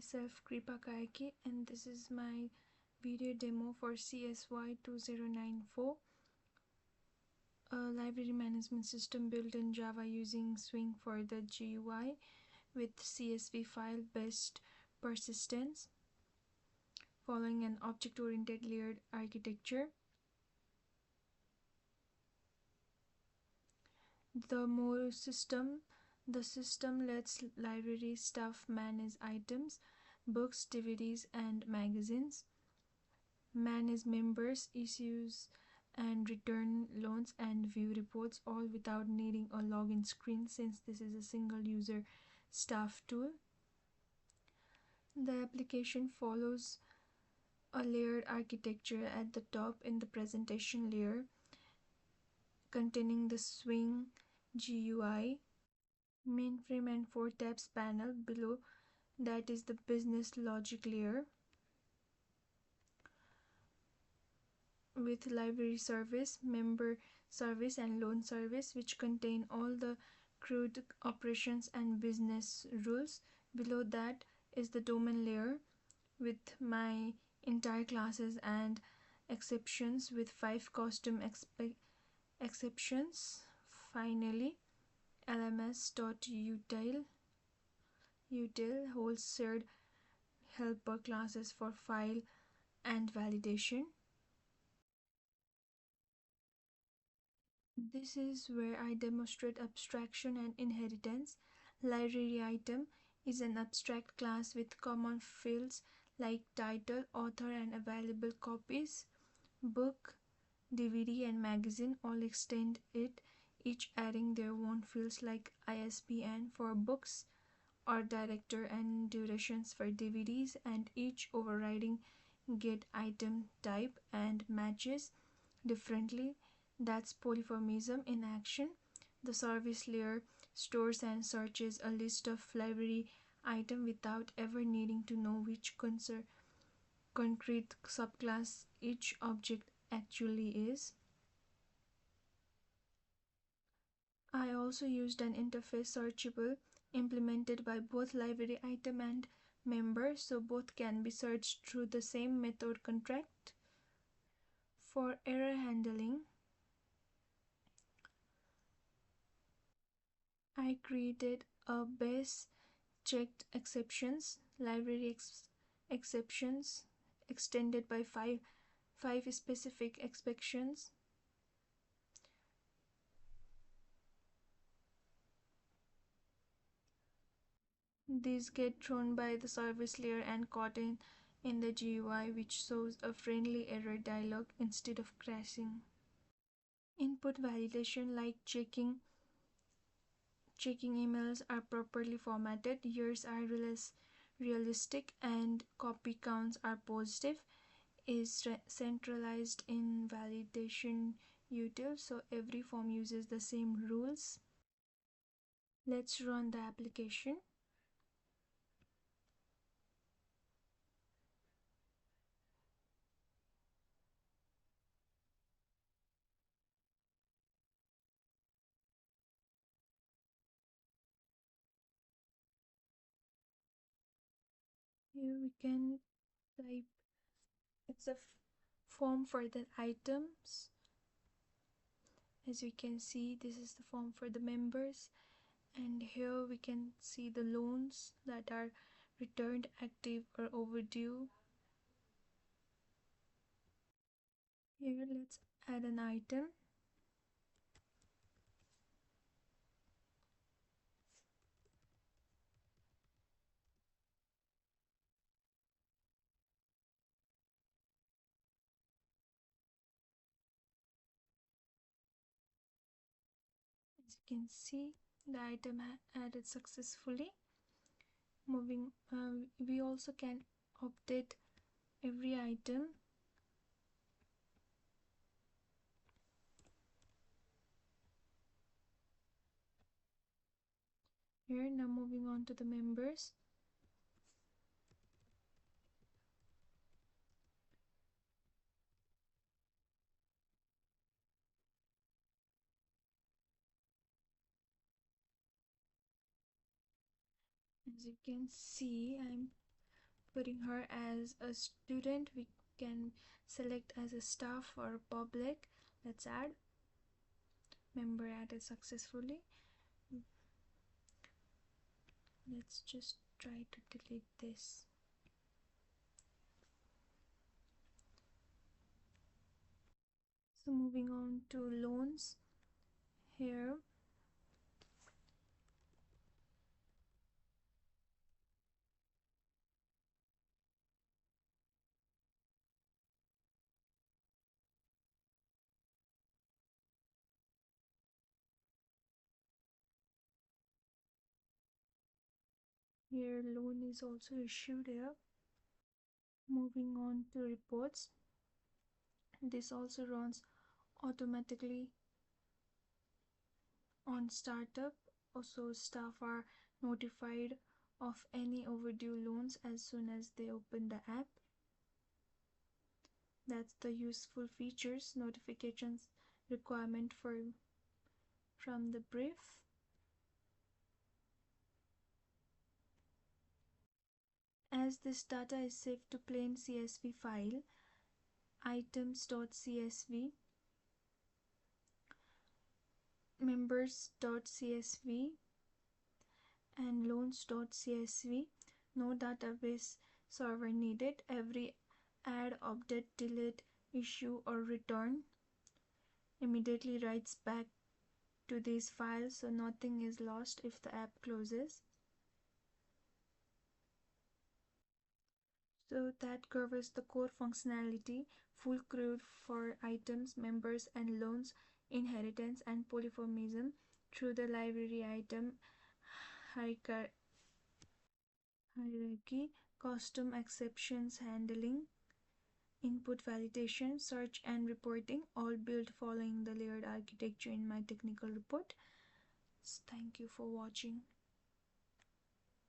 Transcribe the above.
myself Kripa Kaiki, and this is my video demo for CSY2094, a library management system built in Java using Swing for the GUI with CSV file based persistence following an object-oriented layered architecture. The system lets library staff manage items, books, DVDs, and magazines, manage members, issues, and return loans, and view reports, all without needing a login screen since this is a single user staff tool. The application follows a layered architecture at the top in the presentation layer containing the Swing GUI, mainframe, and 4 tabs panel. Below that is the business logic layer with library service, member service, and loan service, which contain all the CRUD operations and business rules. Below that is the domain layer with my entire classes and exceptions with 5 custom exceptions. Finally, lms.util holds shared helper classes for file and validation. This is where I demonstrate abstraction and inheritance. Library item is an abstract class with common fields like title, author, and available copies. Book, DVD, and magazine all extend it, each adding their own fields like ISBN for books or director and durations for DVDs, and each overriding get item type and matches differently. That's polymorphism in action. The service layer stores and searches a list of library items without ever needing to know which concrete subclass each object actually is. I also used an interface searchable implemented by both library item and member, so both can be searched through the same method contract. For error handling, I created a base checked exceptions, library exceptions extended by five specific exceptions. These get thrown by the service layer and caught in the GUI, which shows a friendly error dialog instead of crashing. Input validation, like checking emails are properly formatted, years are realistic, and copy counts are positive, is centralized in validation util, so every form uses the same rules. Let's run the application. Here we can type, it's a form for the items. As we can see, this is the form for the members, and here we can see the loans that are returned, active, or overdue. Here let's add an item. As you can see, the item added successfully. We also can update every item. Here, now moving on to the members. As you can see, putting her as a student. We can select as a staff or public. Let's add. Member added successfully. Let's just try to delete this. So moving on to loans. Here loan is also issued here. Moving on to reports. This also runs automatically on startup. Also, staff are notified of any overdue loans as soon as they open the app. That's the useful features notifications requirement from the brief. As this data is saved to plain CSV file, items.csv, members.csv, and loans.csv, no database server needed. Every add, update, delete, issue, or return immediately writes back to these files, so nothing is lost if the app closes. So that covers the core functionality, full CRUD for items, members, and loans, inheritance, and polymorphism through the library item hierarchy, custom exceptions handling, input validation, search, and reporting, all built following the layered architecture in my technical report. So thank you for watching.